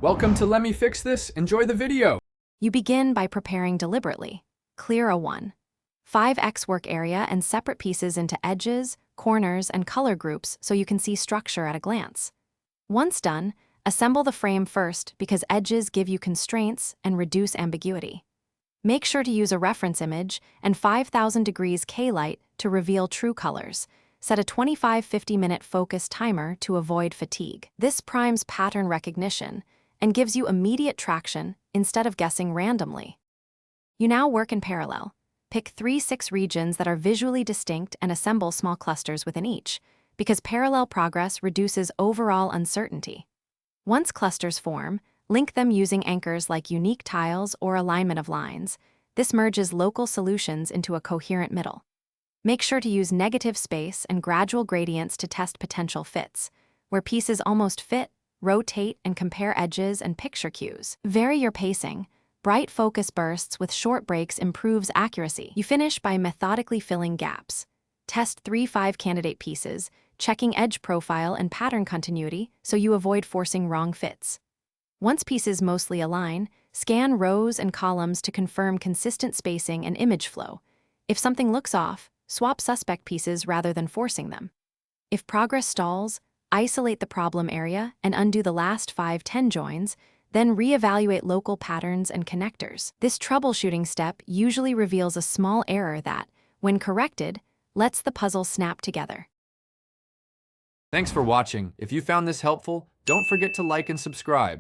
Welcome to Let Me Fix This. Enjoy the video. You begin by preparing deliberately. Clear a 1.5x work area and separate pieces into edges, corners, and color groups so you can see structure at a glance. Once done, assemble the frame first because edges give you constraints and reduce ambiguity. Make sure to use a reference image and 5000 degrees K-light to reveal true colors. Set a 25-50-minute focus timer to avoid fatigue. This primes pattern recognition and gives you immediate traction instead of guessing randomly. You now work in parallel. Pick 3-6 regions that are visually distinct and assemble small clusters within each, because parallel progress reduces overall uncertainty. Once clusters form, link them using anchors like unique tiles or alignment of lines. This merges local solutions into a coherent middle. Make sure to use negative space and gradual gradients to test potential fits. Where pieces almost fit, rotate and compare edges and picture cues. Vary your pacing. Bright focus bursts with short breaks improves accuracy. You finish by methodically filling gaps. Test 3-5 candidate pieces, checking edge profile and pattern continuity so you avoid forcing wrong fits. Once pieces mostly align, scan rows and columns to confirm consistent spacing and image flow. If something looks off, swap suspect pieces rather than forcing them. If progress stalls, isolate the problem area and undo the last 5-10 joins, then reevaluate local patterns and connectors. This troubleshooting step usually reveals a small error that, when corrected, lets the puzzle snap together. Thanks for watching. If you found this helpful, don't forget to like and subscribe.